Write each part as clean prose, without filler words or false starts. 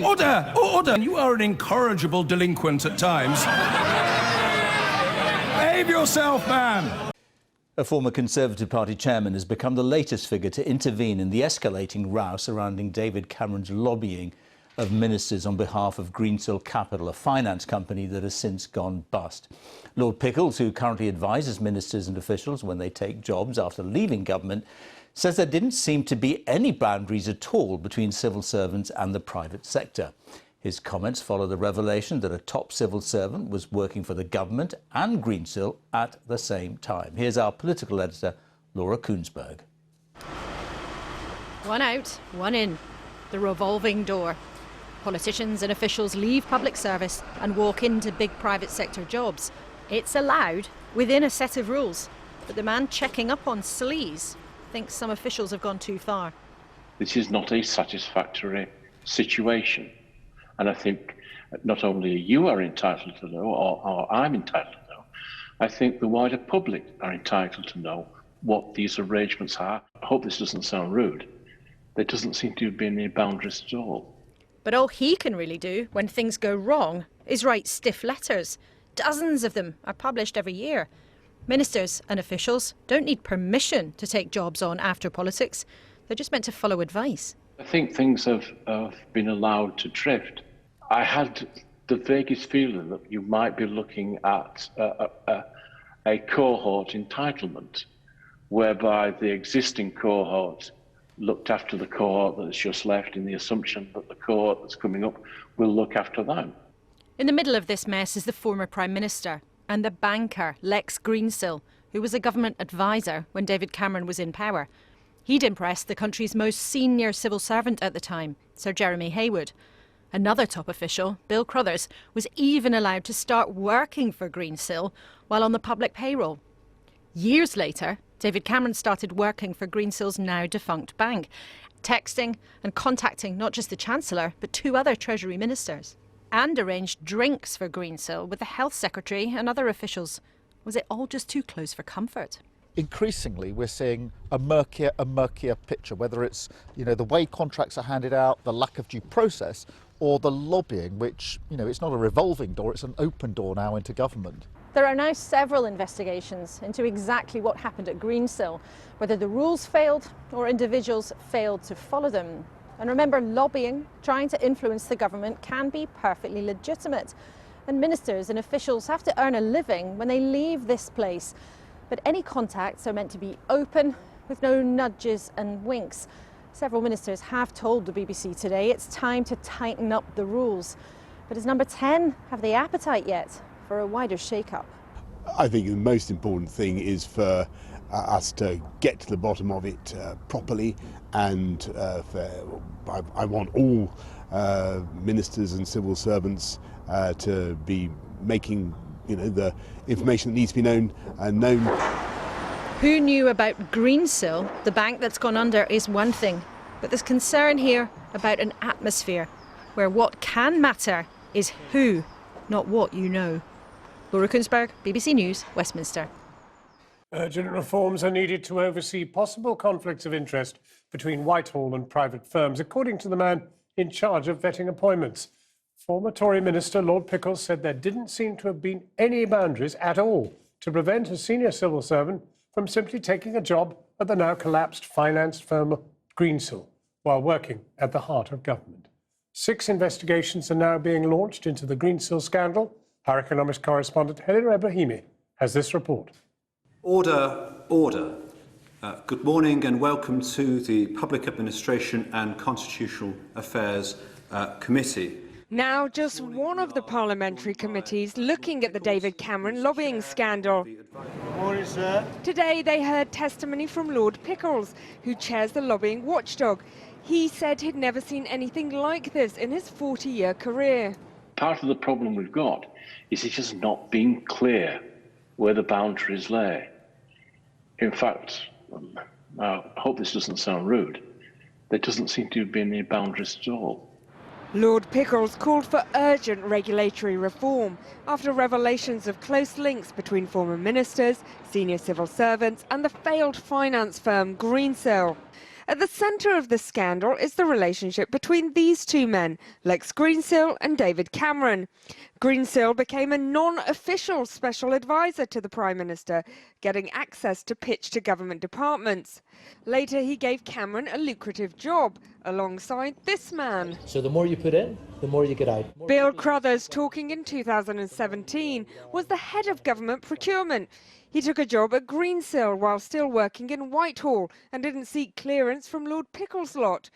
Order! Order! You are an incorrigible delinquent at times. Behave yourself, man! A former Conservative Party chairman has become the latest figure to intervene in the escalating row surrounding David Cameron's lobbying of ministers on behalf of Greensill Capital, a finance company that has since gone bust. Lord Pickles, who currently advises ministers and officials when they take jobs after leaving government, says there didn't seem to be any boundaries at all between civil servants and the private sector. His comments follow the revelation that a top civil servant was working for the government and Greensill at the same time. Here's our political editor, Laura Koonsberg. One out, one in. The revolving door. Politicians and officials leave public service and walk into big private sector jobs. It's allowed within a set of rules. But the man checking up on Sleaze thinks some officials have gone too far. This is not a satisfactory situation. And I think not only you are entitled to know, or I'm entitled to know, I think the wider public are entitled to know what these arrangements are. I hope this doesn't sound rude. There doesn't seem to be any boundaries at all. But all he can really do when things go wrong is write stiff letters. Dozens of them are published every year. Ministers and officials don't need permission to take jobs on after politics. They're just meant to follow advice. I think things have been allowed to drift. I had the vaguest feeling that you might be looking at a cohort entitlement, whereby the existing cohort looked after the cohort that's just left in the assumption that the cohort that's coming up will look after them. In the middle of this mess is the former Prime Minister and the banker, Lex Greensill, who was a government advisor when David Cameron was in power. He'd impressed the country's most senior civil servant at the time, Sir Jeremy Haywood. Another top official, Bill Crothers, was even allowed to start working for Greensill while on the public payroll. Years later, David Cameron started working for Greensill's now defunct bank, texting and contacting not just the Chancellor, but 2 other Treasury ministers, and arranged drinks for Greensill with the Health Secretary and other officials. Was it all just too close for comfort? Increasingly, we're seeing a murkier and murkier picture, whether it's, the way contracts are handed out, the lack of due process, or the lobbying, which, it's not a revolving door, it's an open door now into government. There are now several investigations into exactly what happened at Greensill, whether the rules failed or individuals failed to follow them. And remember, lobbying, trying to influence the government, can be perfectly legitimate. And ministers and officials have to earn a living when they leave this place. But any contacts are meant to be open, with no nudges and winks. Several ministers have told the BBC today it's time to tighten up the rules. But does Number 10 have the appetite yet for a wider shake-up? I think the most important thing is for us to get to the bottom of it properly, and I want all ministers and civil servants to be making the information that needs to be known. Who knew about Greensill, the bank that's gone under, is one thing. But there's concern here about an atmosphere where what can matter is who, not what you know. Laura Koonsberg, BBC News, Westminster. Urgent reforms are needed to oversee possible conflicts of interest between Whitehall and private firms, according to the man in charge of vetting appointments. Former Tory Minister Lord Pickles said there didn't seem to have been any boundaries at all to prevent a senior civil servant from simply taking a job at the now collapsed finance firm Greensill while working at the heart of government. 6 investigations are now being launched into the Greensill scandal. Our economics correspondent Helena Ebrahimi has this report. Order, order. Good morning and welcome to the Public Administration and Constitutional Affairs Committee. Now just one of the parliamentary committees looking at the David Cameron lobbying scandal. Morning, sir. Today they heard testimony from Lord Pickles, who chairs the lobbying watchdog. He said he'd never seen anything like this in his 40-year career. Part of the problem we've got is it's just not being clear where the boundaries lay. In fact, I hope this doesn't sound rude, there doesn't seem to be any boundaries at all. Lord Pickles called for urgent regulatory reform after revelations of close links between former ministers, senior civil servants and the failed finance firm Greensill. At the centre of the scandal is the relationship between these two men, Lex Greensill and David Cameron. Greensill became a non-official special advisor to the Prime Minister, getting access to pitch to government departments. Later, he gave Cameron a lucrative job alongside this man. So the more you put in, the more you get out. Bill Crothers, talking in 2017, was the head of government procurement. He took a job at Greensill while still working in Whitehall and didn't seek clearance from Lord Pickles' lot.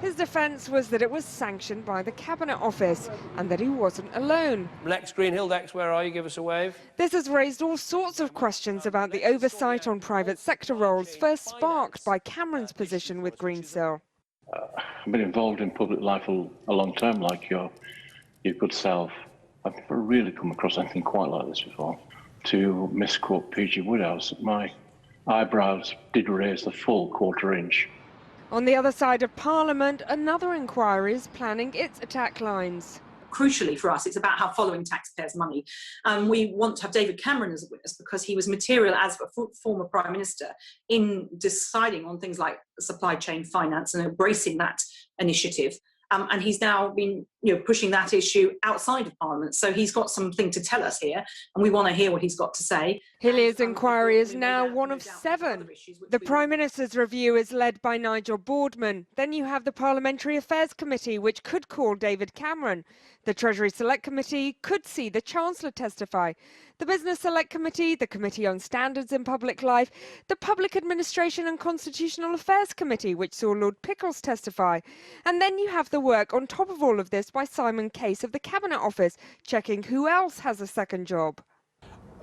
His defence was that it was sanctioned by the Cabinet Office and that he wasn't alone. Lex Greenhill, Lex, where are you? Give us a wave. This has raised all sorts of questions about the oversight on private sector roles, first sparked by Cameron's position with Greensill. I've been involved in public life a long time, like your good self. I've never really come across anything quite like this before. To misquote P.G. Woodhouse, my eyebrows did raise the full quarter inch. On the other side of Parliament, another inquiry is planning its attack lines. Crucially for us, it's about how following taxpayers' money. We want to have David Cameron as a witness because he was material as a former Prime Minister in deciding on things like supply chain finance and embracing that initiative. And he's now been pushing that issue outside of Parliament. So he's got something to tell us here, and we want to hear what he's got to say. Hillier's inquiry is now one of 7. The Prime Minister's review is led by Nigel Boardman. Then you have the Parliamentary Affairs Committee, which could call David Cameron. The Treasury Select Committee could see the Chancellor testify. The Business Select Committee, the Committee on Standards in Public Life, the Public Administration and Constitutional Affairs Committee, which saw Lord Pickles testify. And then you have the work on top of all of this by Simon Case of the Cabinet Office, checking who else has a second job.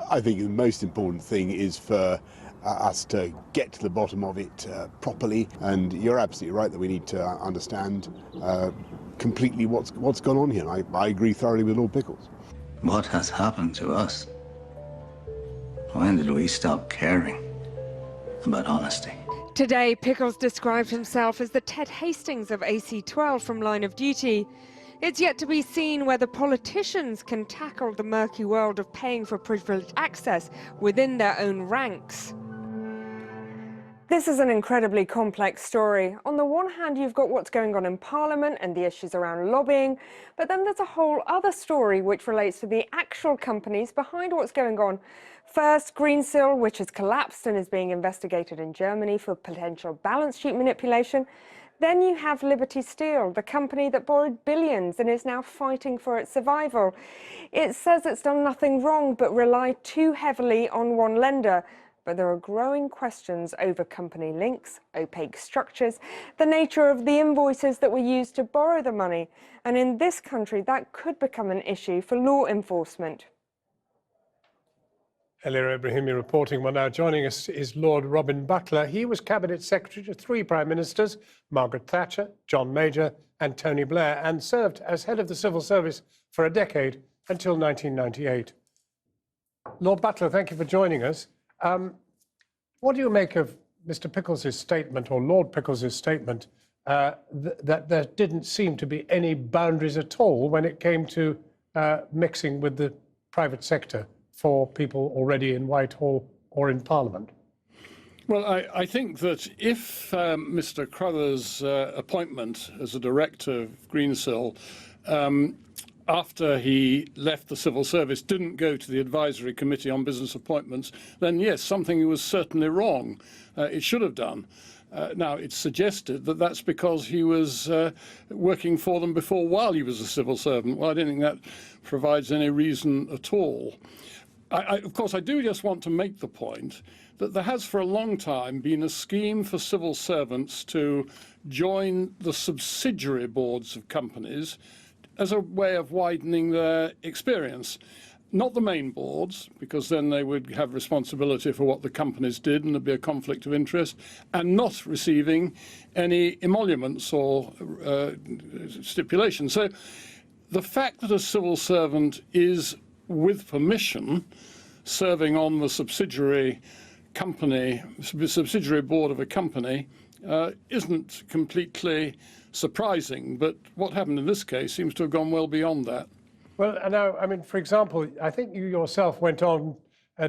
I think the most important thing is for us to get to the bottom of it properly, and you're absolutely right that we need to understand completely what's gone on here. I agree thoroughly with Lord Pickles. What has happened to us? When did we stop caring about honesty? Today, Pickles described himself as the Ted Hastings of AC-12 from Line of Duty. It's yet to be seen whether politicians can tackle the murky world of paying for privileged access within their own ranks. This is an incredibly complex story. On the one hand, you've got what's going on in Parliament and the issues around lobbying, but then there's a whole other story which relates to the actual companies behind what's going on. First, Greensill, which has collapsed and is being investigated in Germany for potential balance sheet manipulation. Then you have Liberty Steel, the company that borrowed billions and is now fighting for its survival. It says it's done nothing wrong but relied too heavily on one lender. But there are growing questions over company links, opaque structures, the nature of the invoices that were used to borrow the money. And in this country, that could become an issue for law enforcement. Elia Ibrahimi reporting. Well, now joining us is Lord Robin Butler. He was Cabinet Secretary to 3 Prime Ministers, Margaret Thatcher, John Major and Tony Blair, and served as head of the Civil Service for a decade until 1998. Lord Butler, thank you for joining us. What do you make of Mr. Pickles' statement, or Lord Pickles' statement, that there didn't seem to be any boundaries at all when it came to mixing with the private sector for people already in Whitehall or in Parliament? Well, I think that if Mr. Crothers' appointment as a director of Greensill after he left the civil service didn't go to the advisory committee on business appointments, then yes, something was certainly wrong. It should have done. Now, it's suggested that that's because he was working for them before while he was a civil servant. Well, I don't think that provides any reason at all. Of course, I do just want to make the point that there has for a long time been a scheme for civil servants to join the subsidiary boards of companies as a way of widening their experience. Not the main boards, because then they would have responsibility for what the companies did and there'd be a conflict of interest, and not receiving any emoluments or stipulations. So the fact that a civil servant is, with permission, serving on the subsidiary board of a company isn't completely surprising, but what happened in this case seems to have gone well beyond that. Well, now, I mean, for example, I think you yourself went on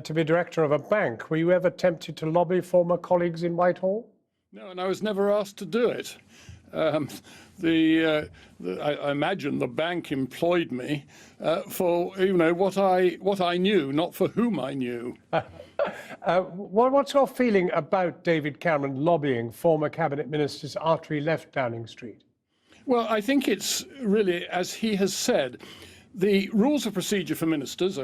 to be director of a bank. Were you ever tempted to lobby former colleagues in Whitehall? No, and I was never asked to do it. I imagine the bank employed me for what I knew, not for whom I knew. What's your feeling about David Cameron lobbying former cabinet ministers after he left Downing Street? Well, I think it's really, as he has said, the rules of procedure for ministers,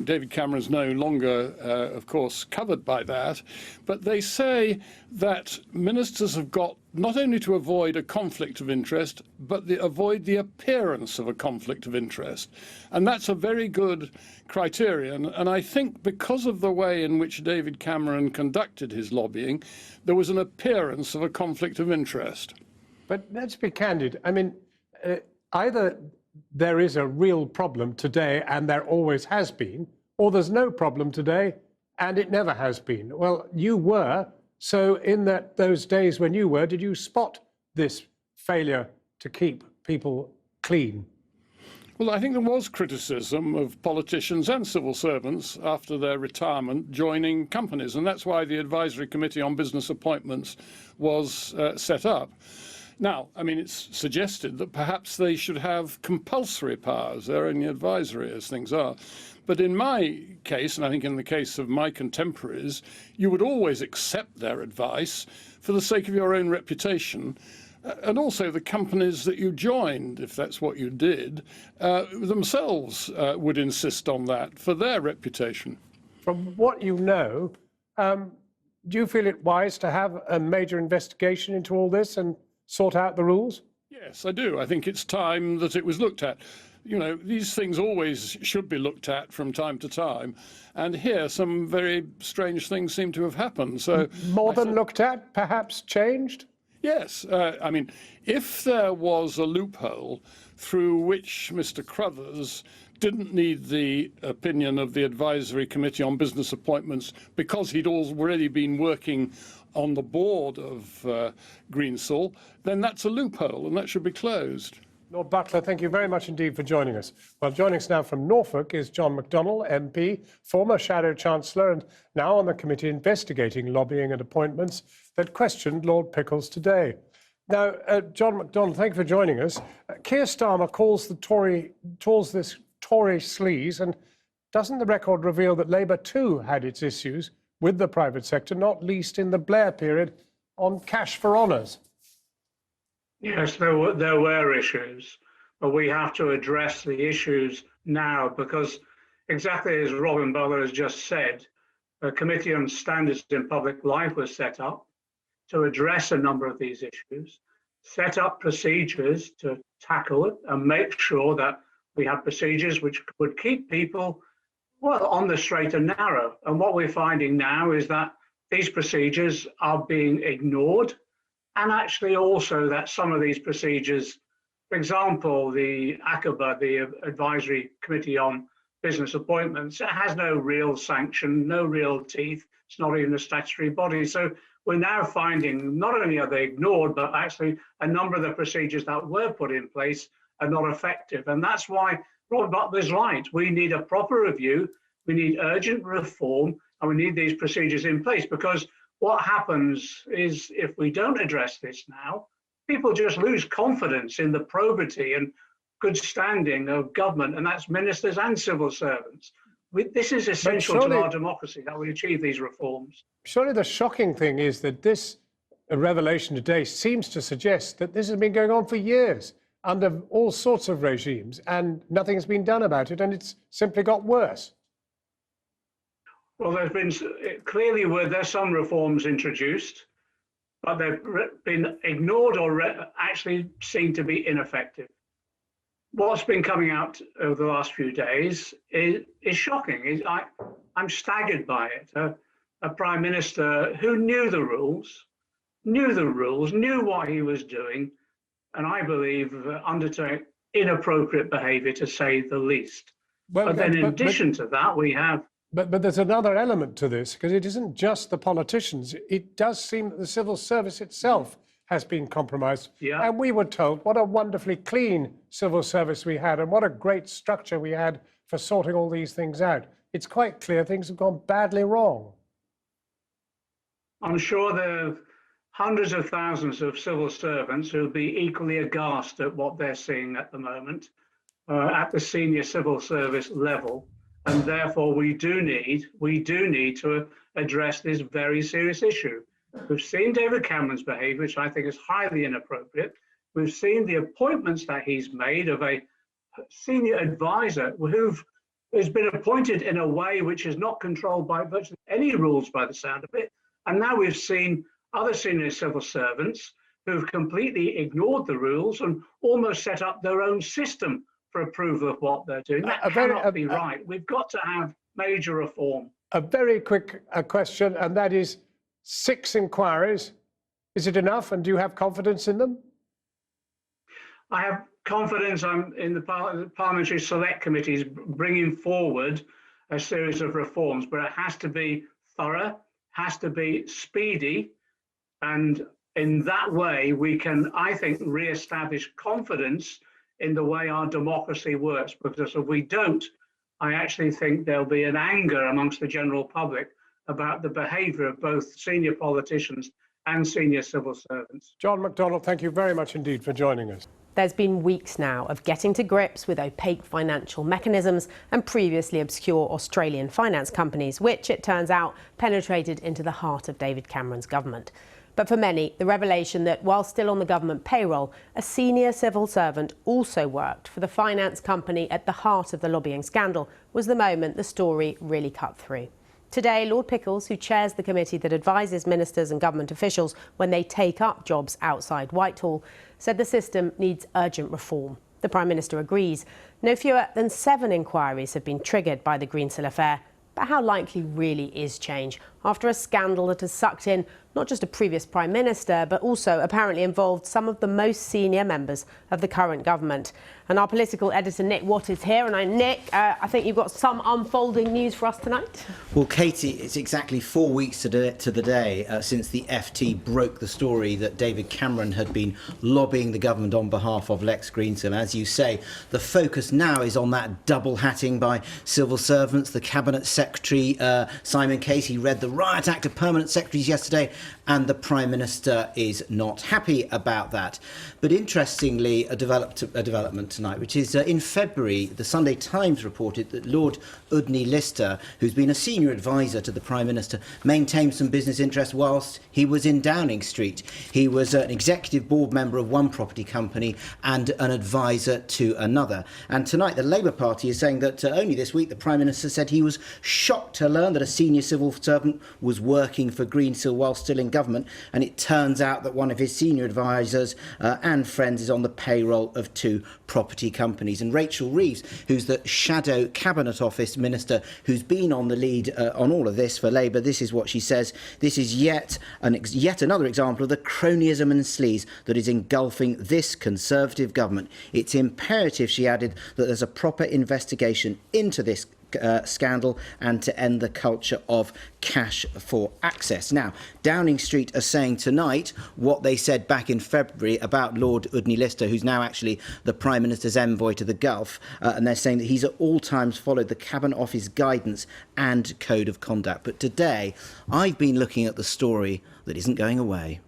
David Cameron's no longer, of course, covered by that, but they say that ministers have got not only to avoid a conflict of interest, but avoid the appearance of a conflict of interest. And that's a very good criterion. And I think because of the way in which David Cameron conducted his lobbying, there was an appearance of a conflict of interest. But let's be candid. I mean, either there is a real problem today and there always has been, or there's no problem today and it never has been. Well, you were. So in those days when you were, did you spot this failure to keep people clean? Well, I think there was criticism of politicians and civil servants after their retirement joining companies, and that's why the Advisory Committee on Business Appointments was set up. Now, I mean, it's suggested that perhaps they should have compulsory powers. They're only advisory as things are. But in my case, and I think in the case of my contemporaries, you would always accept their advice for the sake of your own reputation. And also the companies that you joined, if that's what you did, themselves would insist on that for their reputation. From what you know, do you feel it wise to have a major investigation into all this and sort out the rules? Yes, I do. I think it's time that it was looked at. You know, these things always should be looked at from time to time. And here, some very strange things seem to have happened. So more than looked at, perhaps changed? Yes. I mean, if there was a loophole through which Mr. Crothers didn't need the opinion of the Advisory Committee on Business Appointments because he'd already been working on the board of Greensill, then that's a loophole and that should be closed. Lord Butler, thank you very much indeed for joining us. Well, joining us now from Norfolk is John McDonnell, MP, former Shadow Chancellor, and now on the committee investigating lobbying and appointments that questioned Lord Pickles today. Now, John McDonnell, thank you for joining us. Keir Starmer calls this Tory sleaze, and doesn't the record reveal that Labour too had its issues with the private sector, not least in the Blair period on cash for honours? Yes, there were issues, but we have to address the issues now because, exactly as Robin Butler has just said, a Committee on Standards in Public Life was set up to address a number of these issues, set up procedures to tackle it and make sure that we have procedures which would keep people, well, on the straight and narrow. And what we're finding now is that these procedures are being ignored, and actually also that some of these procedures, for example, the ACABA, the Advisory Committee on Business Appointments, it has no real sanction, no real teeth. It's not even a statutory body. So we're now finding not only are they ignored, but actually a number of the procedures that were put in place are not effective. And that's why Robert Butler's right. We need a proper review, we need urgent reform, and we need these procedures in place, because what happens is if we don't address this now, people just lose confidence in the probity and good standing of government, and that's ministers and civil servants. This is essential to our democracy, that we achieve these reforms. Surely the shocking thing is that this revelation today seems to suggest that this has been going on for years under all sorts of regimes and nothing's been done about it, and it's simply got worse. Well, there's been there's some reforms introduced, but they've been ignored or actually seem to be ineffective. What's been coming out over the last few days is shocking. I'm staggered by it. A Prime Minister who knew the rules, knew what he was doing, and I believe undertook inappropriate behaviour, to say the least. Well, but then in addition to that, we have... But there's another element to this, because it isn't just the politicians. It does seem that the civil service itself has been compromised. Yeah. And we were told what a wonderfully clean civil service we had and what a great structure we had for sorting all these things out. It's quite clear things have gone badly wrong. I'm sure there are hundreds of thousands of civil servants who'll be equally aghast at what they're seeing at the moment at the senior civil service level. And therefore, we do need to address this very serious issue. We've seen David Cameron's behaviour, which I think is highly inappropriate. We've seen the appointments that he's made of a senior advisor who's been appointed in a way which is not controlled by virtually any rules by the sound of it. And now we've seen other senior civil servants who've completely ignored the rules and almost set up their own system for approval of what they're doing. That cannot be right. We've got to have major reform. A very quick question, and that is 6 inquiries. Is it enough, and do you have confidence in them? I have confidence in the Parliamentary Select Committees bringing forward a series of reforms, but it has to be thorough, has to be speedy, and in that way we can, I think, re-establish confidence in the way our democracy works, because if we don't, I actually think there'll be an anger amongst the general public about the behaviour of both senior politicians and senior civil servants. John McDonnell, thank you very much indeed for joining us. There's been weeks now of getting to grips with opaque financial mechanisms and previously obscure Australian finance companies, which, it turns out, penetrated into the heart of David Cameron's government. But for many, the revelation that while still on the government payroll, a senior civil servant also worked for the finance company at the heart of the lobbying scandal was the moment the story really cut through. Today, Lord Pickles, who chairs the committee that advises ministers and government officials when they take up jobs outside Whitehall, said the system needs urgent reform. The Prime Minister agrees. No fewer than 7 inquiries have been triggered by the Greensill affair. But how likely really is change after a scandal that has sucked in not just a previous Prime Minister, but also apparently involved some of the most senior members of the current government? And our political editor, Nick Watt, is here. And Nick, I think you've got some unfolding news for us tonight. Well, Katie, it's exactly 4 weeks to the day since the FT broke the story that David Cameron had been lobbying the government on behalf of Lex Greensill. As you say, the focus now is on that double hatting by civil servants. The Cabinet Secretary, Simon Casey, read the Riot Act of Permanent Secretaries yesterday, and the Prime Minister is not happy about that. But interestingly, a development tonight, which is in February, the Sunday Times reported that Lord Udny Lister, who's been a senior advisor to the Prime Minister, maintained some business interests whilst he was in Downing Street. He was an executive board member of one property company and an advisor to another. And tonight, the Labour Party is saying that only this week, the Prime Minister said he was shocked to learn that a senior civil servant was working for Greensill while still in government, and it turns out that one of his senior advisors and friends is on the payroll of 2 property companies. And Rachel Reeves, who's the Shadow Cabinet Office Minister who's been on the lead on all of this for Labour, this is what she says. This is yet another example of the cronyism and sleaze that is engulfing this Conservative government. It's imperative, she added, that there's a proper investigation into this scandal and to end the culture of cash for access. Now, Downing Street are saying tonight what they said back in February about Lord Udny Lister, who's now actually the Prime Minister's envoy to the Gulf, and they're saying that he's at all times followed the Cabinet Office guidance and code of conduct. But today, I've been looking at the story that isn't going away.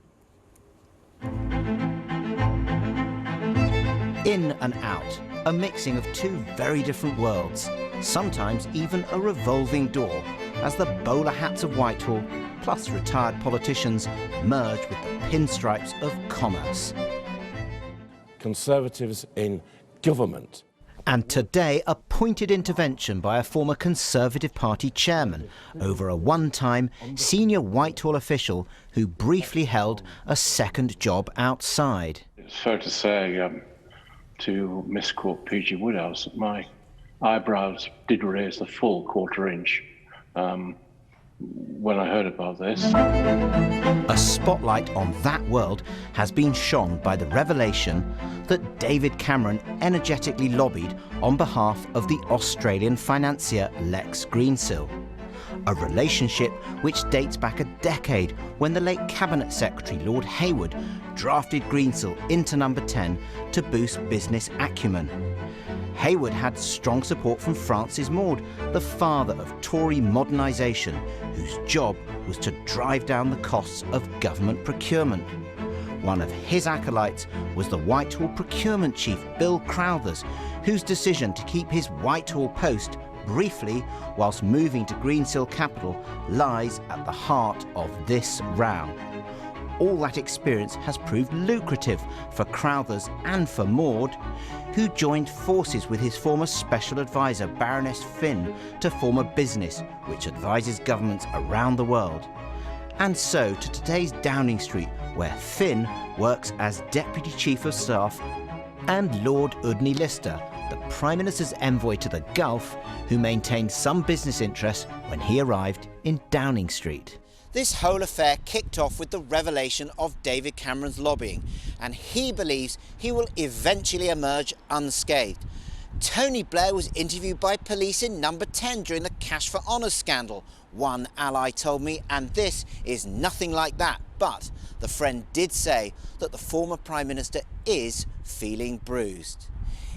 In and out, a mixing of 2 very different worlds, sometimes even a revolving door, as the bowler hats of Whitehall, plus retired politicians, merge with the pinstripes of commerce. Conservatives in government. And today, a pointed intervention by a former Conservative Party chairman over a one-time senior Whitehall official who briefly held a second job outside. It's fair to say, to misquote P.G. Woodhouse, that my eyebrows did raise the full quarter inch when I heard about this. A spotlight on that world has been shone by the revelation that David Cameron energetically lobbied on behalf of the Australian financier Lex Greensill. A relationship which dates back a decade when the late Cabinet Secretary Lord Hayward drafted Greensill into number 10 to boost business acumen. Hayward had strong support from Francis Maude, the father of Tory modernisation, whose job was to drive down the costs of government procurement. One of his acolytes was the Whitehall procurement chief, Bill Crowthers, whose decision to keep his Whitehall post briefly whilst moving to Greensill capital lies at the heart of this row. All that experience has proved lucrative for Crowthers and for Maude, who joined forces with his former special advisor Baroness Finn to form a business which advises governments around the world. And so to today's Downing Street, where Finn works as Deputy Chief of Staff, and Lord Udny Lister, the Prime Minister's envoy to the Gulf, who maintained some business interests when he arrived in Downing Street. This whole affair kicked off with the revelation of David Cameron's lobbying, and he believes he will eventually emerge unscathed. Tony Blair was interviewed by police in Number 10 during the Cash for Honours scandal, one ally told me, and this is nothing like that. But the friend did say that the former Prime Minister is feeling bruised.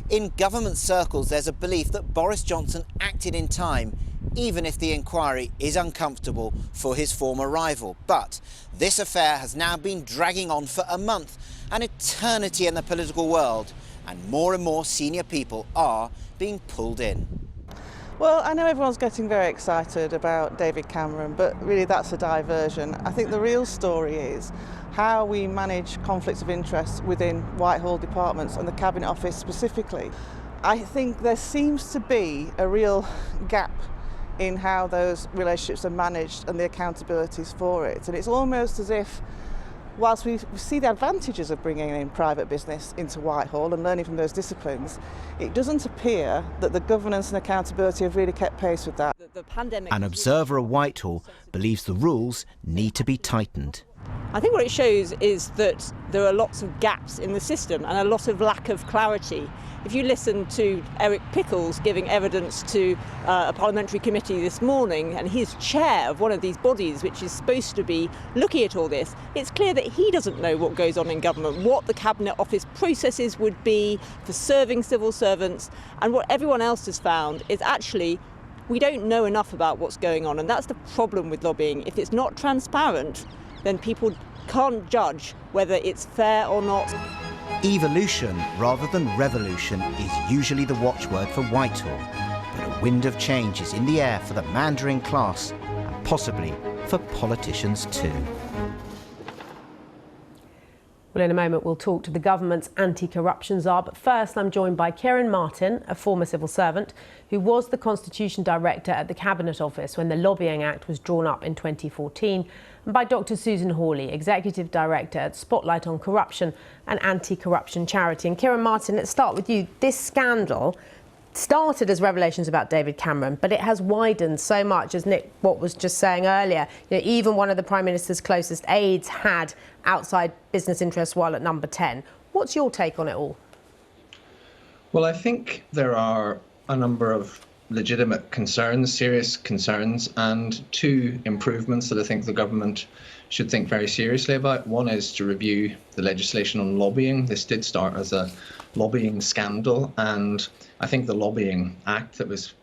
In government circles, there's a belief that Boris Johnson acted in time, even if the inquiry is uncomfortable for his former rival. But this affair has now been dragging on for a month, an eternity in the political world, and more senior people are being pulled in. Well, I know everyone's getting very excited about David Cameron, but really that's a diversion. I think the real story is how we manage conflicts of interest within Whitehall departments and the Cabinet Office specifically. I think there seems to be a real gap in how those relationships are managed and the accountabilities for it. And it's almost as if, whilst we see the advantages of bringing in private business into Whitehall and learning from those disciplines, it doesn't appear that the governance and accountability have really kept pace with that. An observer at Whitehall believes the rules need to be tightened. I think what it shows is that there are lots of gaps in the system and a lot of lack of clarity. If you listen to Eric Pickles giving evidence to a parliamentary committee this morning, and he's chair of one of these bodies which is supposed to be looking at all this, it's clear that he doesn't know what goes on in government, what the Cabinet Office processes would be for serving civil servants, and what everyone else has found is actually we don't know enough about what's going on, and that's the problem with lobbying. If it's not transparent, then people can't judge whether it's fair or not. Evolution rather than revolution is usually the watchword for Whitehall, but a wind of change is in the air for the Mandarin class and possibly for politicians too. Well, in a moment we'll talk to the government's anti-corruption czar, but first I'm joined by Kieran Martin, a former civil servant who was the Constitution Director at the Cabinet Office when the Lobbying Act was drawn up in 2014, and by Dr Susan Hawley, Executive Director at Spotlight on Corruption, an anti-corruption charity. And Kieran Martin, let's start with you. This scandal started as revelations about David Cameron, but it has widened so much, as Nick Watt was just saying earlier. You know, even one of the Prime Minister's closest aides had outside business interests while at Number 10. What's your take on it all? Well, I think there are a number of legitimate concerns, serious concerns, and two improvements that I think the government should think very seriously about. One is to review the legislation on lobbying. This did start as a lobbying scandal, and I think the Lobbying Act that was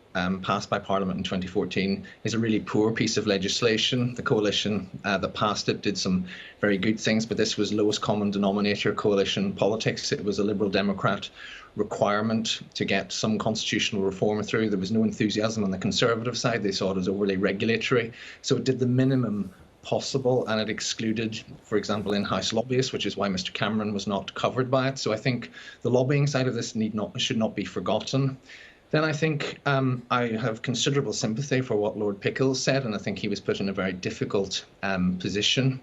passed by Parliament in 2014 is a really poor piece of legislation. The coalition that passed it did some very good things, but this was lowest common denominator coalition politics. It was a Liberal Democrat requirement to get some constitutional reform through. There was no enthusiasm on the Conservative side. They saw it as overly regulatory. So it did the minimum possible, and it excluded, for example, in-house lobbyists, which is why Mr Cameron was not covered by it. So I think the lobbying side of this should not be forgotten. Then I think I have considerable sympathy for what Lord Pickles said, and I think he was put in a very difficult position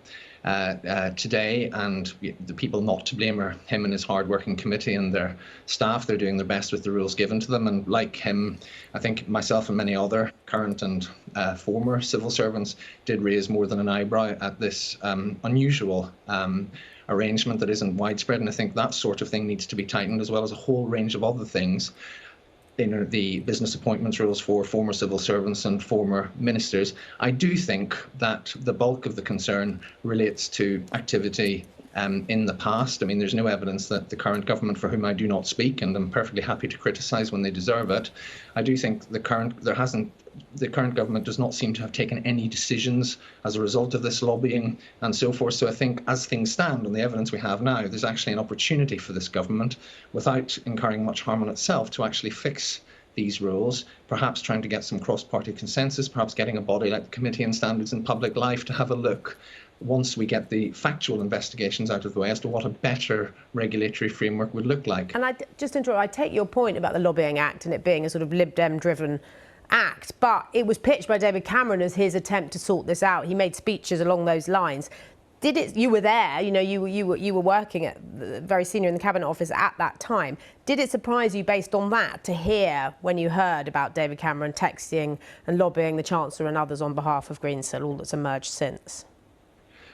today, and the people not to blame are him and his hard-working committee and their staff. They're doing their best with the rules given to them, and like him, I think myself and many other current and former civil servants did raise more than an eyebrow at this unusual arrangement that isn't widespread, and I think that sort of thing needs to be tightened, as well as a whole range of other things. In the business appointments rules for former civil servants and former ministers. I do think that the bulk of the concern relates to activity in the past. I mean, there's no evidence that the current government, for whom I do not speak, and I'm perfectly happy to criticise when they deserve it, I do think the current government does not seem to have taken any decisions as a result of this lobbying and so forth. So I think as things stand, on the evidence we have now, there's actually an opportunity for this government, without incurring much harm on itself, to actually fix these rules, perhaps trying to get some cross-party consensus, perhaps getting a body like the Committee on Standards in Public Life to have a look, once we get the factual investigations out of the way, as to what a better regulatory framework would look like. And I take your point about the Lobbying Act and it being a sort of Lib Dem-driven act, but it was pitched by David Cameron as his attempt to sort this out. He made speeches along those lines. You were there, you were working at very senior in the Cabinet Office at that time. Did it surprise you, based on that, to hear when you heard about David Cameron texting and lobbying the Chancellor and others on behalf of Greensill, all that's emerged since?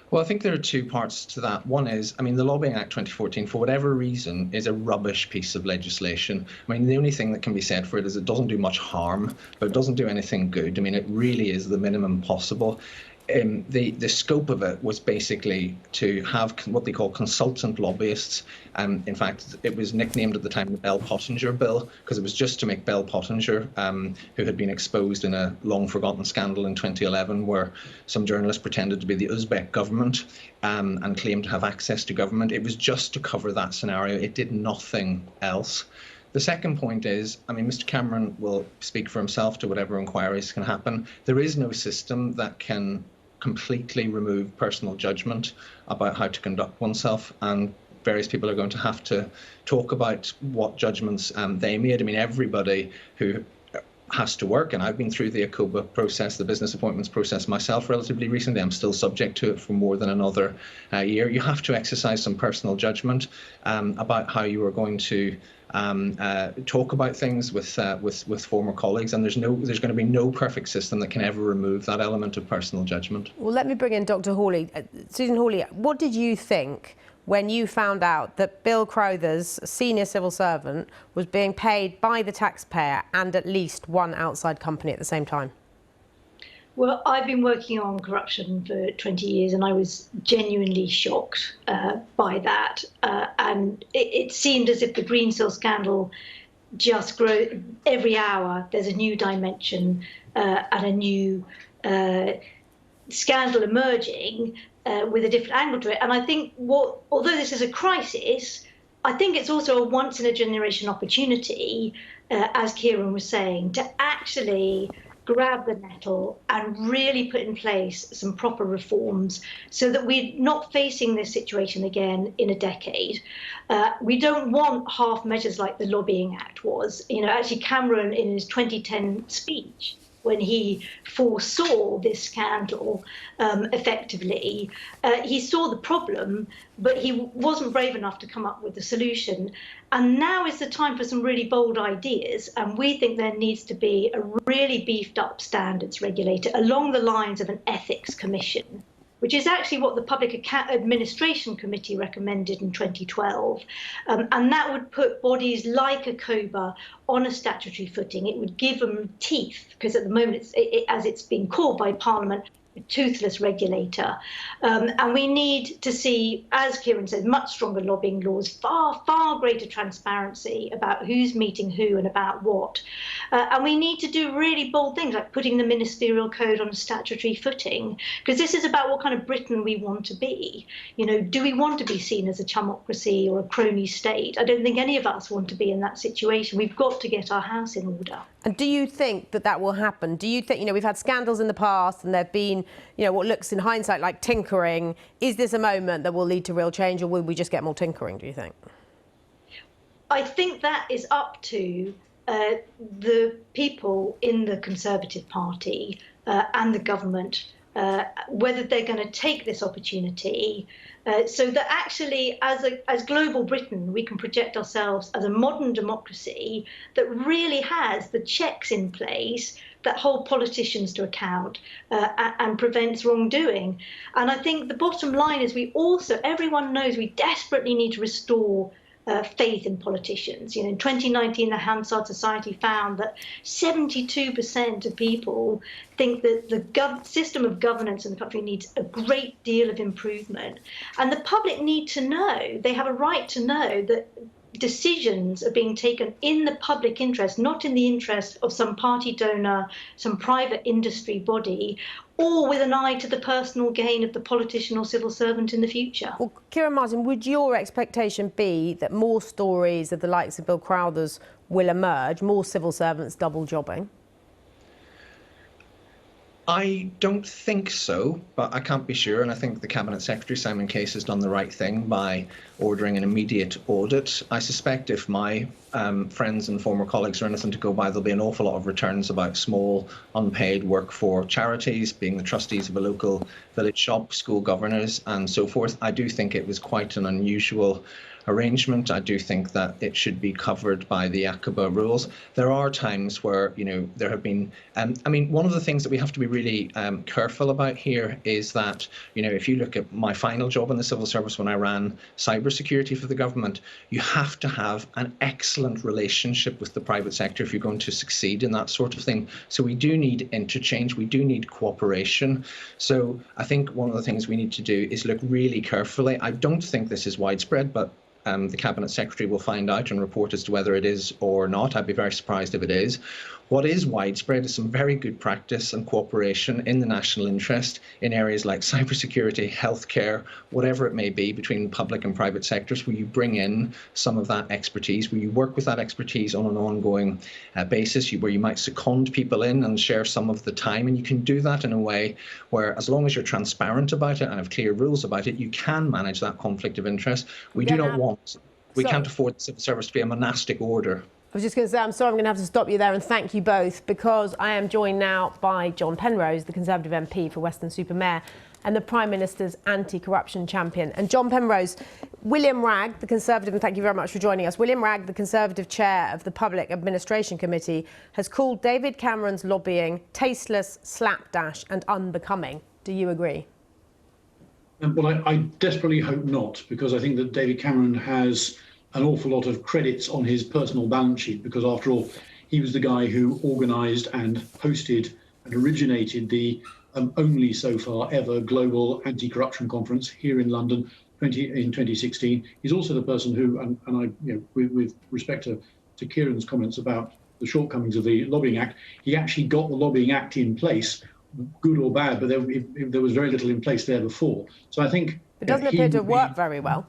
Well, I think there are two parts to that. One is, I mean, the Lobbying Act 2014, for whatever reason, is a rubbish piece of legislation. I mean, the only thing that can be said for it is it doesn't do much harm, but it doesn't do anything good. I mean, it really is the minimum possible. The scope of it was basically to have what they call consultant lobbyists. In fact, it was nicknamed at the time the Bell Pottinger Bill, because it was just to make Bell Pottinger, who had been exposed in a long-forgotten scandal in 2011, where some journalists pretended to be the Uzbek government and claimed to have access to government. It was just to cover that scenario. It did nothing else. The second point is, I mean, Mr. Cameron will speak for himself to whatever inquiries can happen. There is no system that can completely remove personal judgment about how to conduct oneself, and various people are going to have to talk about what judgments they made. I mean, everybody who has to work, and I've been through the ACOBA process, the business appointments process myself relatively recently. I'm still subject to it for more than another year. You have to exercise some personal judgment about how you are going to talk about things with former colleagues, and there's going to be no perfect system that can ever remove that element of personal judgment. Well, let me bring in Dr. Hawley. Susan Hawley, what did you think when you found out that Bill Crowther's senior civil servant was being paid by the taxpayer and at least one outside company at the same time? Well, I've been working on corruption for 20 years and I was genuinely shocked by that. And it seemed as if the Greensill scandal just grew. Every hour there's a new dimension and a new scandal emerging with a different angle to it. And I think although this is a crisis, I think it's also a once-in-a-generation opportunity, as Kieran was saying, to actually grab the nettle and really put in place some proper reforms so that we're not facing this situation again in a decade. We don't want half measures like the Lobbying Act was. Actually Cameron, in his 2010 speech, when he foresaw this scandal effectively, he saw the problem, but he wasn't brave enough to come up with a solution. And now is the time for some really bold ideas. And we think there needs to be a really beefed up standards regulator along the lines of an ethics commission, which is actually what the Public Administration Committee recommended in 2012. And that would put bodies like ACOBA on a statutory footing. It would give them teeth, because at the moment, as it's been called by Parliament, a toothless regulator. And we need to see, as Kieran said, much stronger lobbying laws, far, far greater transparency about who's meeting who and about what. And we need to do really bold things like putting the ministerial code on a statutory footing, because this is about what kind of Britain we want to be. Do we want to be seen as a chumocracy or a crony state? I don't think any of us want to be in that situation. We've got to get our house in order. And do you think that will happen? Do you think, we've had scandals in the past and there have been, what looks in hindsight like tinkering. Is this a moment that will lead to real change, or will we just get more tinkering, do you think? I think that is up to the people in the Conservative Party and the government, whether they're going to take this opportunity so that actually, as global Britain, we can project ourselves as a modern democracy that really has the checks in place that hold politicians to account and prevents wrongdoing. And I think the bottom line is everyone knows we desperately need to restore faith in politicians. In 2019, the Hansard Society found that 72% of people think that the system of governance in the country needs a great deal of improvement. And the public need to know, they have a right to know that decisions are being taken in the public interest, not in the interest of some party donor, some private industry body, or with an eye to the personal gain of the politician or civil servant in the future. Well, Kieran Martin, would your expectation be that more stories of the likes of Bill Crowther's will emerge, more civil servants double jobbing? I don't think so, but I can't be sure. And I think the Cabinet Secretary, Simon Case, has done the right thing by ordering an immediate audit. I suspect if my friends and former colleagues are anything to go by, there'll be an awful lot of returns about small, unpaid work for charities, being the trustees of a local village shop, school governors, and so forth. I do think it was quite an unusual arrangement. I do think that it should be covered by the ACABA rules. There are times where, there have been, one of the things that we have to be really careful about here is that, if you look at my final job in the civil service when I ran cybersecurity for the government, you have to have an excellent relationship with the private sector if you're going to succeed in that sort of thing. So we do need interchange, we do need cooperation. So I think one of the things we need to do is look really carefully. I don't think this is widespread, but the Cabinet Secretary will find out and report as to whether it is or not. I'd be very surprised if it is. What is widespread is some very good practice and cooperation in the national interest in areas like cybersecurity, healthcare, whatever it may be, between public and private sectors, where you bring in some of that expertise, where you work with that expertise on an ongoing basis, where you might second people in and share some of the time. And you can do that in a way where, as long as you're transparent about it and have clear rules about it, you can manage that conflict of interest. We can't afford the civil service to be a monastic order. I was just going to say, I'm sorry, I'm going to have to stop you there and thank you both, because I am joined now by John Penrose, the Conservative MP for Weston-super-Mare, and the Prime Minister's anti-corruption champion. And John Penrose, William Ragg, the Conservative, and thank you very much for joining us. William Ragg, the Conservative chair of the Public Administration Committee, has called David Cameron's lobbying tasteless, slapdash and unbecoming. Do you agree? Well, I desperately hope not, because I think that David Cameron has an awful lot of credits on his personal balance sheet, because after all, he was the guy who organised and hosted and originated the only so far ever global anti-corruption conference here in London in 2016. He's also the person who, and I, with respect to Kieran's comments about the shortcomings of the Lobbying Act, he actually got the Lobbying Act in place, good or bad, but there was very little in place there before. So I think it doesn't appear to work very well.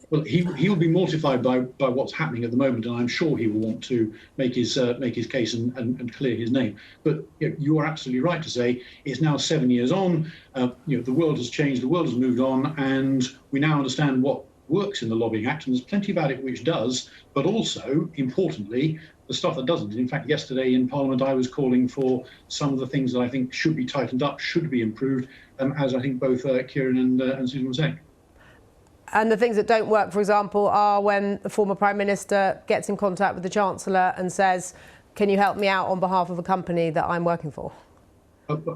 Well, he will be mortified by what's happening at the moment, and I'm sure he will want to make his case and clear his name. But you are absolutely right to say it's now 7 years on. The world has changed, the world has moved on, and we now understand what works in the Lobbying Act, and there's plenty about it which does, but also, importantly, the stuff that doesn't. In fact, yesterday in Parliament, I was calling for some of the things that I think should be tightened up, should be improved, as I think both Kieran and Susan were saying. And the things that don't work, for example, are when the former Prime Minister gets in contact with the Chancellor and says, can you help me out on behalf of a company that I'm working for?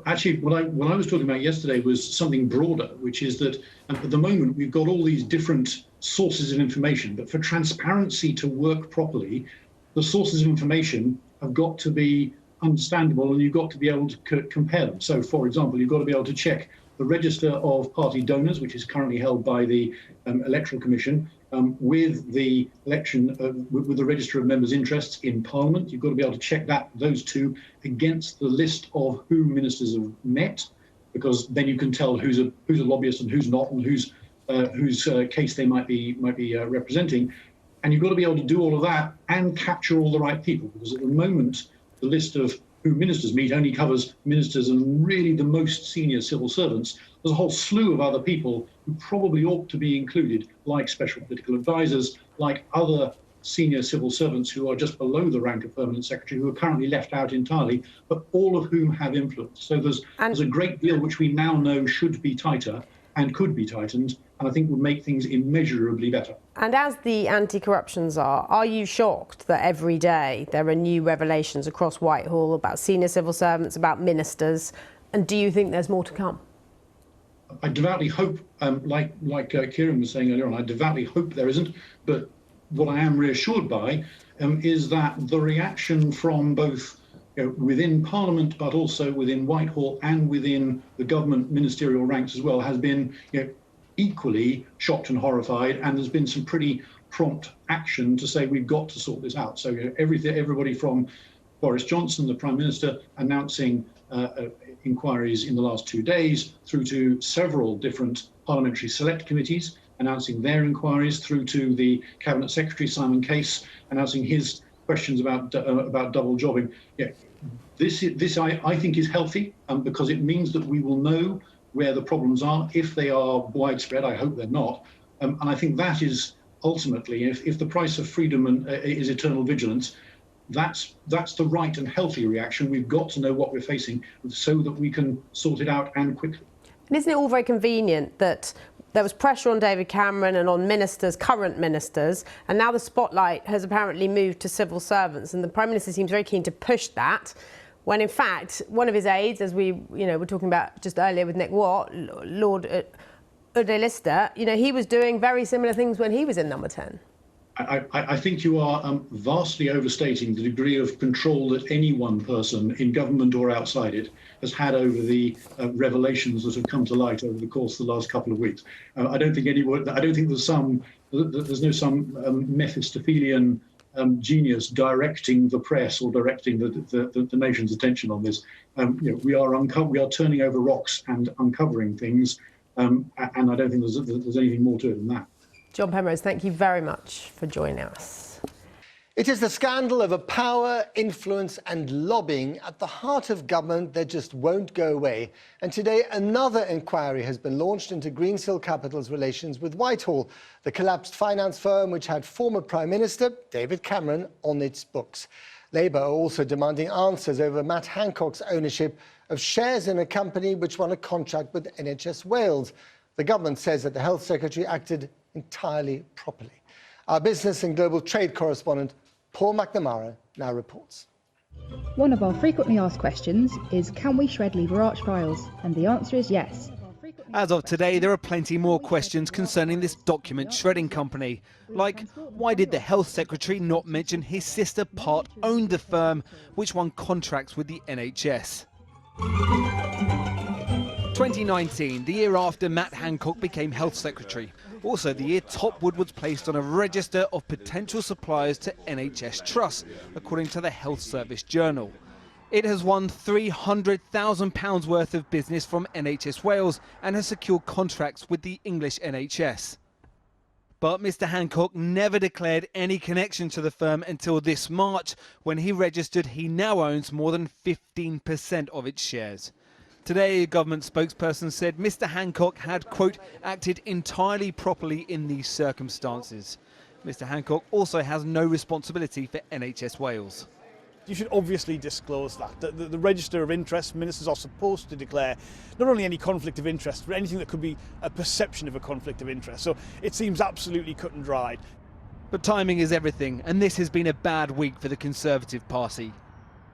Actually, what I was talking about yesterday was something broader, which is that at the moment we've got all these different sources of information, but for transparency to work properly, the sources of information have got to be understandable and you've got to be able to compare them. So, for example, you've got to be able to check the register of party donors, which is currently held by the Electoral Commission, with the with the register of members' interests in Parliament. You've got to be able to check those two against the list of who ministers have met, because then you can tell who's a lobbyist and who's not, and whose case they might be representing. And you've got to be able to do all of that and capture all the right people, because at the moment the list of who ministers meet only covers ministers and really the most senior civil servants. There's a whole slew of other people who probably ought to be included, like special political advisors, like other senior civil servants who are just below the rank of permanent secretary, who are currently left out entirely, but all of whom have influence. So there's a great deal which we now know should be tighter and could be tightened, and I think would make things immeasurably better. And as the anti-corruption czar, are you shocked that every day there are new revelations across Whitehall about senior civil servants, about ministers, and do you think there's more to come? I devoutly hope, like Kieran was saying earlier on, I devoutly hope there isn't, but what I am reassured by is that the reaction from both within Parliament, but also within Whitehall and within the government ministerial ranks as well, has been equally shocked and horrified, and there's been some pretty prompt action to say we've got to sort this out. So everybody from Boris Johnson, the Prime Minister, announcing inquiries in the last 2 days, through to several different parliamentary select committees announcing their inquiries, through to the Cabinet Secretary Simon Case announcing his questions about double jobbing. This I think is healthy because it means that we will know where the problems are if they are widespread. I hope they're not, and I think that is ultimately, if the price of freedom is eternal vigilance, that's the right and healthy reaction. We've got to know what we're facing so that we can sort it out and quickly. And isn't it all very convenient that there was pressure on David Cameron and on ministers, current ministers, and now the spotlight has apparently moved to civil servants, and the Prime Minister seems very keen to push that, when in fact one of his aides, as we were talking about just earlier with Nick Watt, Lord Udalister, he was doing very similar things when he was in number 10. I think you are vastly overstating the degree of control that any one person in government or outside it has had over the revelations that have come to light over the course of the last couple of weeks. I don't think there's no Mephistophelian genius directing the press or directing the nation's attention on this. We are turning over rocks and uncovering things, and I don't think there's anything more to it than that. John Penrose, thank you very much for joining us. It is the scandal over power, influence and lobbying at the heart of government that just won't go away. And today another inquiry has been launched into Greensill Capital's relations with Whitehall, the collapsed finance firm which had former Prime Minister David Cameron on its books. Labour are also demanding answers over Matt Hancock's ownership of shares in a company which won a contract with NHS Wales. The government says that the Health Secretary acted entirely properly. Our business and global trade correspondent Paul McNamara now reports. One of our frequently asked questions is, can we shred lever arch files? And the answer is yes. As of today, there are plenty more questions concerning this document shredding company. Like, why did the Health Secretary not mention his sister Part owned the firm which won contracts with the NHS? 2019, the year after Matt Hancock became Health Secretary. Also the year Topwood was placed on a register of potential suppliers to NHS trusts, according to the Health Service Journal. It has won £300,000 worth of business from NHS Wales and has secured contracts with the English NHS. But Mr Hancock never declared any connection to the firm until this March, when he registered he now owns more than 15% of its shares. Today, a government spokesperson said Mr Hancock had, quote, acted entirely properly in these circumstances. Mr Hancock also has no responsibility for NHS Wales. You should obviously disclose that. The register of interest, ministers are supposed to declare not only any conflict of interest, but anything that could be a perception of a conflict of interest. So it seems absolutely cut and dried. But timing is everything, and this has been a bad week for the Conservative Party.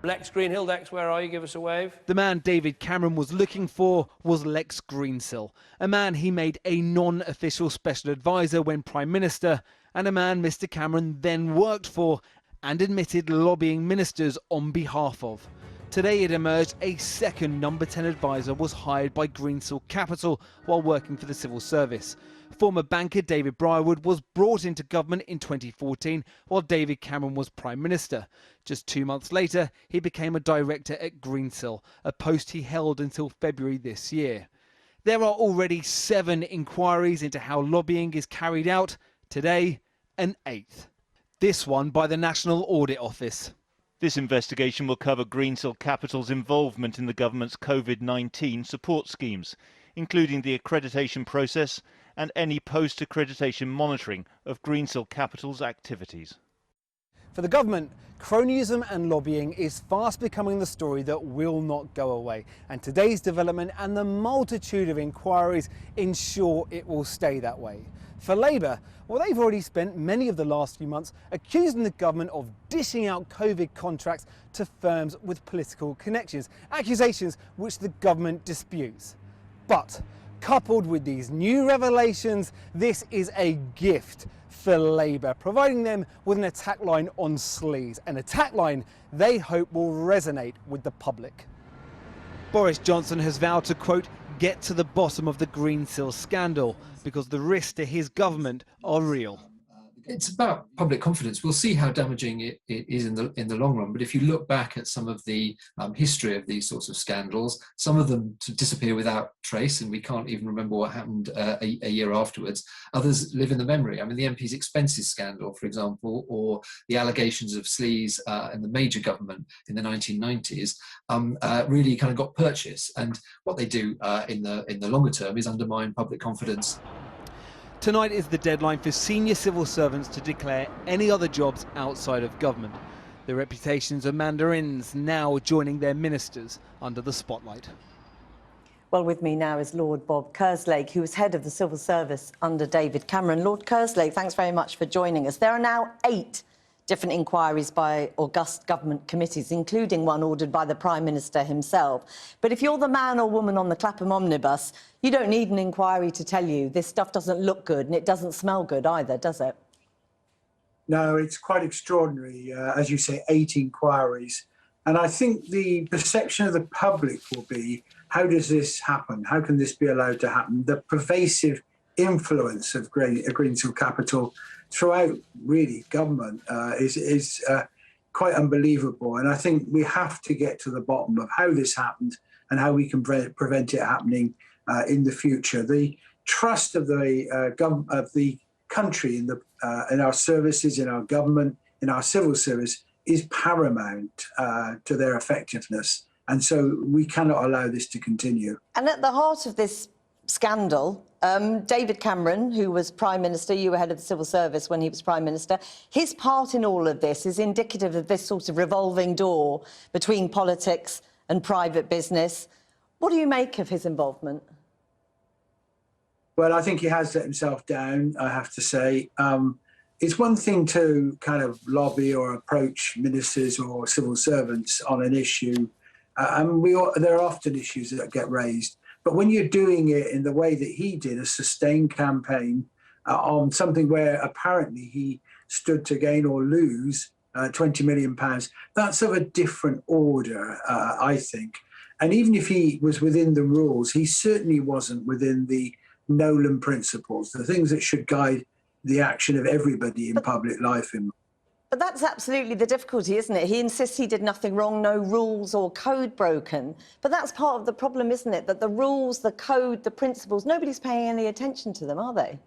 Lex Greenhill, Lex, where are you? Give us a wave. The man David Cameron was looking for was Lex Greensill, a man he made a non-official special advisor when Prime Minister, and a man Mr Cameron then worked for and admitted lobbying ministers on behalf of. Today it emerged a second number 10 advisor was hired by Greensill Capital while working for the civil service. Former banker David Briarwood was brought into government in 2014 while David Cameron was Prime Minister. Just 2 months later, he became a director at Greensill, a post he held until February this year. There are already 7 inquiries into how lobbying is carried out. Today, an 8th. This one by the National Audit Office. This investigation will cover Greensill Capital's involvement in the government's COVID-19 support schemes, including the accreditation process and any post-accreditation monitoring of Greensill Capital's activities. For the government, cronyism and lobbying is fast becoming the story that will not go away. And today's development and the multitude of inquiries ensure it will stay that way. For Labour, well, they've already spent many of the last few months accusing the government of dishing out COVID contracts to firms with political connections, accusations which the government disputes. But coupled with these new revelations, this is a gift for Labour, providing them with an attack line on Sleaze, an attack line they hope will resonate with the public. Boris Johnson has vowed to, quote, get to the bottom of the Greensill scandal because the risks to his government are real. It's about public confidence. We'll see how damaging it is in the long run. But if you look back at some of the history of these sorts of scandals, some of them disappear without trace, and we can't even remember what happened a year afterwards. Others live in the memory. I mean, the MP's expenses scandal, for example, or the allegations of sleaze in the Major government in the 1990s, really kind of got purchase. And what they do in the longer term is undermine public confidence. Tonight is the deadline for senior civil servants to declare any other jobs outside of government. The reputations of mandarins now joining their ministers under the spotlight. Well, with me now is Lord Bob Kerslake, who was head of the civil service under David Cameron. Lord Kerslake, thanks very much for joining us. There are now 8 different inquiries by august government committees, including one ordered by the Prime Minister himself. But if you're the man or woman on the Clapham omnibus, you don't need an inquiry to tell you this stuff doesn't look good and it doesn't smell good either, does it? No, it's quite extraordinary. As you say, 8 inquiries. And I think the perception of the public will be, how does this happen? How can this be allowed to happen? The pervasive influence of Greensill Capital throughout really government is quite unbelievable. And I think we have to get to the bottom of how this happened and how we can prevent it happening in the future. The trust of the country in our services, in our government, in our civil service is paramount to their effectiveness. And so we cannot allow this to continue. And at the heart of this scandal, David Cameron, who was Prime Minister, you were head of the Civil Service when he was Prime Minister, his part in all of this is indicative of this sort of revolving door between politics and private business. What do you make of his involvement? Well, I think he has let himself down, I have to say. It's one thing to kind of lobby or approach ministers or civil servants on an issue, and there are often issues that get raised. But when you're doing it in the way that he did, a sustained campaign on something where apparently he stood to gain or lose £20 million, that's of a different order, I think. And even if he was within the rules, he certainly wasn't within the Nolan principles, the things that should guide the action of everybody in public life. But that's absolutely the difficulty, isn't it? He insists he did nothing wrong, no rules or code broken. But that's part of the problem, isn't it? That the rules, the code, the principles, nobody's paying any attention to them, are they?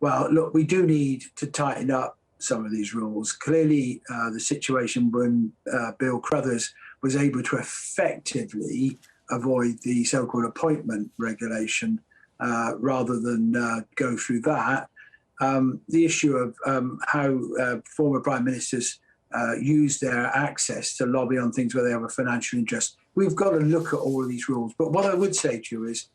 Well, look, we do need to tighten up some of these rules. Clearly, the situation when Bill Crothers was able to effectively avoid the so-called appointment regulation rather than go through that. The issue of how former prime ministers use their access to lobby on things where they have a financial interest. We've got to look at all of these rules. But what I would say to you is,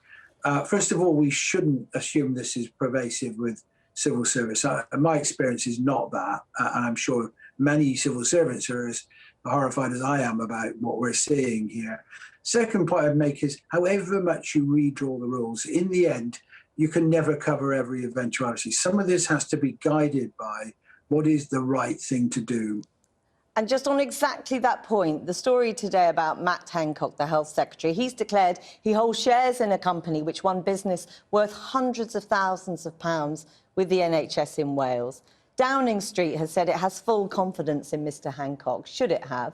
first of all, we shouldn't assume this is pervasive with civil service. My experience is not that, and I'm sure many civil servants are as horrified as I am about what we're seeing here. Second point I'd make is, however much you redraw the rules, in the end, you can never cover every eventuality. Some of this has to be guided by what is the right thing to do. And just on exactly that point, the story today about Matt Hancock, the Health Secretary, he's declared he holds shares in a company which won business worth hundreds of thousands of pounds with the NHS in Wales. Downing Street has said it has full confidence in Mr. Hancock. Should it have?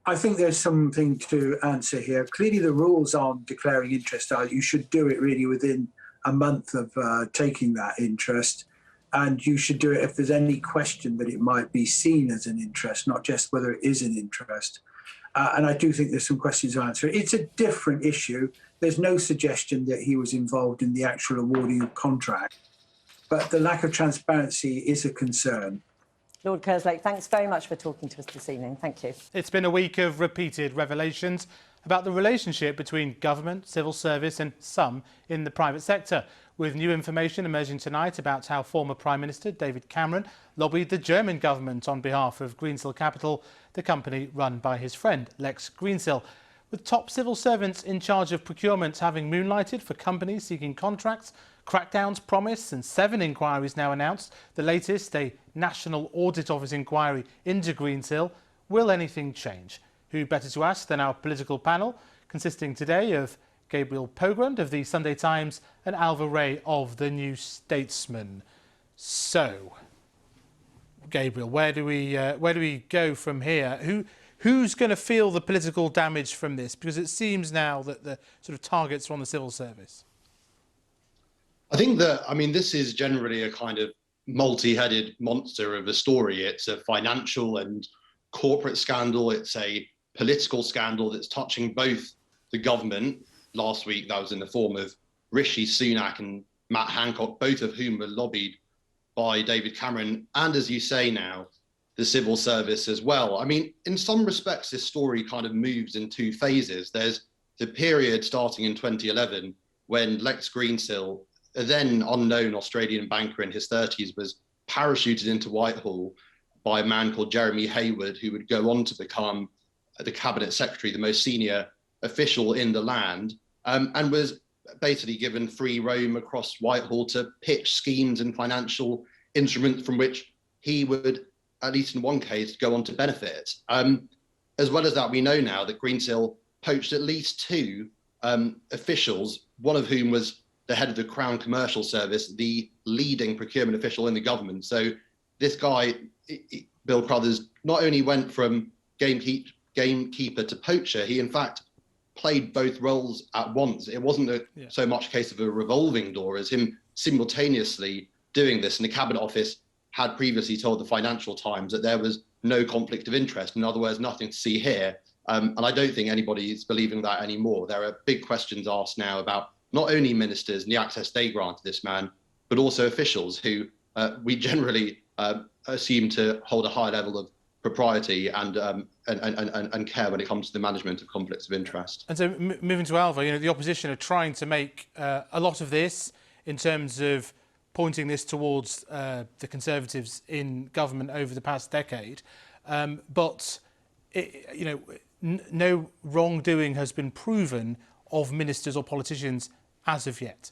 I think there's something to answer here. Clearly, the rules on declaring interest are you should do it really within a month of taking that interest. And you should do it if there's any question that it might be seen as an interest, not just whether it is an interest. And I do think there's some questions to answer. It's a different issue. There's no suggestion that he was involved in the actual awarding of contract. But the lack of transparency is a concern. Lord Kerslake, thanks very much for talking to us this evening. Thank you. It's been a week of repeated revelations about the relationship between government, civil service and some in the private sector, with new information emerging tonight about how former Prime Minister David Cameron lobbied the German government on behalf of Greensill Capital, the company run by his friend Lex Greensill. With top civil servants in charge of procurement having moonlighted for companies seeking contracts, crackdowns promised and 7 inquiries now announced, the latest a National Audit Office inquiry into Greensill. Will anything change? Who better to ask than our political panel, consisting today of Gabriel Pogrund of the Sunday Times and Alva Ray of the New Statesman. So, Gabriel, where do we go from here? Who's going to feel the political damage from this? Because it seems now that the sort of targets are on the civil service. I think that, this is generally a kind of multi-headed monster of a story. It's a financial and corporate scandal. It's a political scandal that's touching both the government. Last week, that was in the form of Rishi Sunak and Matt Hancock, both of whom were lobbied by David Cameron. And as you say now, the civil service as well. In some respects, this story kind of moves in 2 phases. There's the period starting in 2011 when Lex Greensill, a then unknown Australian banker in his 30s, was parachuted into Whitehall by a man called Jeremy Hayward, who would go on to become the cabinet secretary, the most senior official in the land, and was basically given free roam across Whitehall to pitch schemes and financial instruments from which he would, at least in one case, go on to benefit. As well as that, we know now that Greensill poached at least 2 officials, one of whom was the head of the Crown Commercial Service, the leading procurement official in the government. So this guy, Bill Crothers, not only went from gamekeeper to poacher, he in fact played both roles at once. It wasn't so much a case of a revolving door as him simultaneously doing this. And the Cabinet Office had previously told the Financial Times that there was no conflict of interest. In other words, nothing to see here. And I don't think anybody is believing that anymore. There are big questions asked now about not only ministers and the access they grant to this man, but also officials who we generally assume to hold a high level of propriety and care when it comes to the management of conflicts of interest. And so moving to Alva, the opposition are trying to make a lot of this in terms of pointing this towards the Conservatives in government over the past decade. But, no wrongdoing has been proven of ministers or politicians as of yet.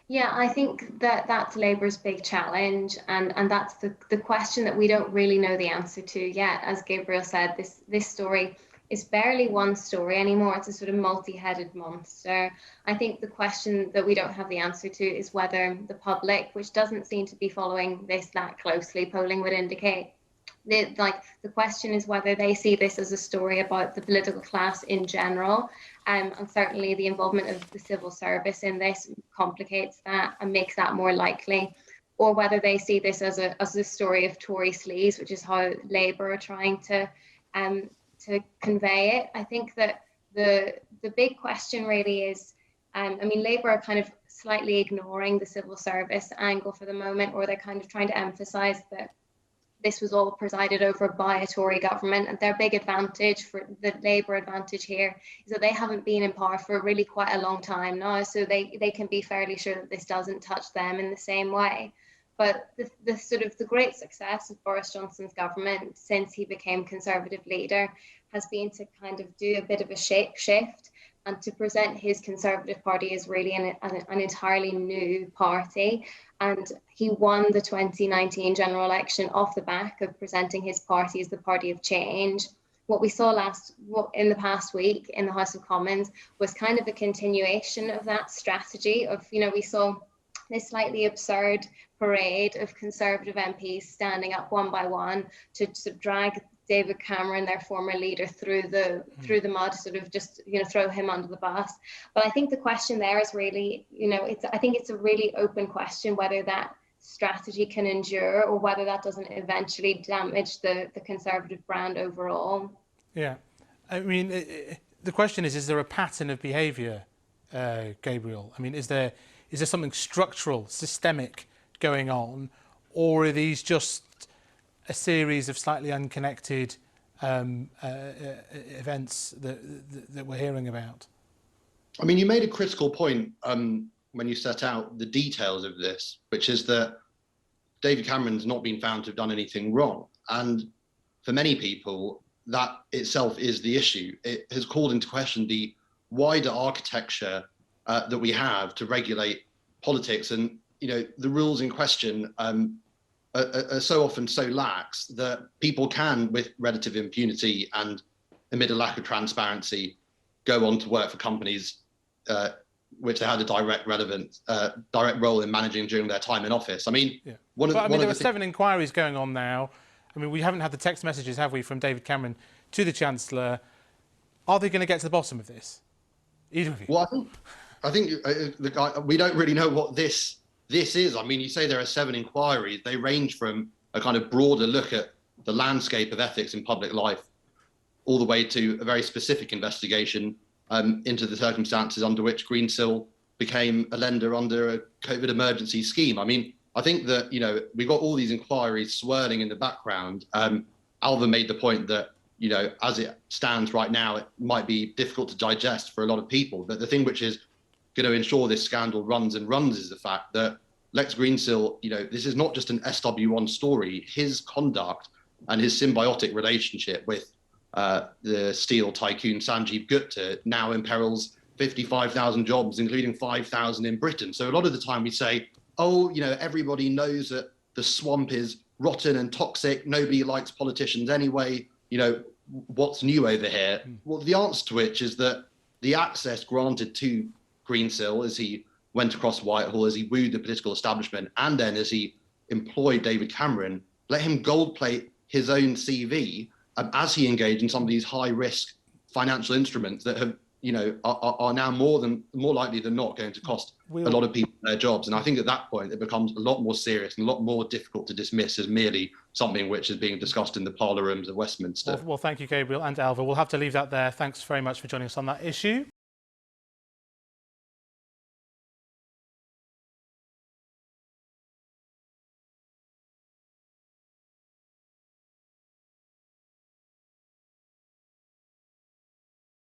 Yeah, I think that that's Labour's big challenge, and that's the question that we don't really know the answer to yet. As Gabriel said, this story is barely one story anymore. It's a sort of multi-headed monster. I think the question that we don't have the answer to is whether the public, which doesn't seem to be following this that closely, polling would indicate, the question is whether they see this as a story about the political class in general, and certainly the involvement of the civil service in this complicates that and makes that more likely, or whether they see this as a story of Tory sleaze, which is how Labour are trying to convey it. I think that the big question really is, Labour are kind of slightly ignoring the civil service angle for the moment, or they're kind of trying to emphasise that this was all presided over by a Tory government, and their big advantage, for the Labour advantage here, is that they haven't been in power for really quite a long time now, so they can be fairly sure that this doesn't touch them in the same way. But the sort of the great success of Boris Johnson's government since he became Conservative leader has been to kind of do a bit of a shape shift and to present his Conservative Party as really an entirely new party. And he won the 2019 general election off the back of presenting his party as the party of change. What we saw in the past week in the House of Commons was kind of a continuation of that strategy of, we saw this slightly absurd parade of Conservative MPs standing up one by one to drag David Cameron, their former leader, through the mud, sort of just throw him under the bus. But I think the question there is really, I think it's a really open question whether that strategy can endure or whether that doesn't eventually damage the Conservative brand overall. Yeah, the question is there a pattern of behaviour, Gabriel? Is there something structural, systemic going on, or are these just a series of slightly unconnected events that we're hearing about? You made a critical point when you set out the details of this, which is that David Cameron's not been found to have done anything wrong. And for many people, that itself is the issue. It has called into question the wider architecture that we have to regulate politics, and the rules in question are so often so lax that people can, with relative impunity and amid a lack of transparency, go on to work for companies which they had a direct role in managing during their time in office. I mean, there are 7 inquiries going on now. I mean, we haven't had the text messages, have we, from David Cameron to the Chancellor? Are they going to get to the bottom of this? Either of you? Well, I think we don't really know what this is. I mean, you say there are 7 inquiries. They range from a kind of broader look at the landscape of ethics in public life, all the way to a very specific investigation into the circumstances under which Greensill became a lender under a COVID emergency scheme. I mean, I think that, we've got all these inquiries swirling in the background. Alva made the point that, as it stands right now, it might be difficult to digest for a lot of people. But the thing which is going to ensure this scandal runs and runs is the fact that Lex Greensill, this is not just an SW1 story. His conduct and his symbiotic relationship with the steel tycoon Sanjeev Gupta now imperils 55,000 jobs, including 5,000 in Britain. So a lot of the time we say, oh, everybody knows that the swamp is rotten and toxic. Nobody likes politicians anyway. What's new over here? Well, the answer to which is that the access granted to Greensill as he went across Whitehall, as he wooed the political establishment, and then as he employed David Cameron, let him gold plate his own CV as he engaged in some of these high risk financial instruments that have, are now more likely than not going to cost a lot of people their jobs. And I think at that point it becomes a lot more serious and a lot more difficult to dismiss as merely something which is being discussed in the parlour rooms of Westminster. Well, thank you, Gabriel and Alva. We'll have to leave that there. Thanks very much for joining us on that issue.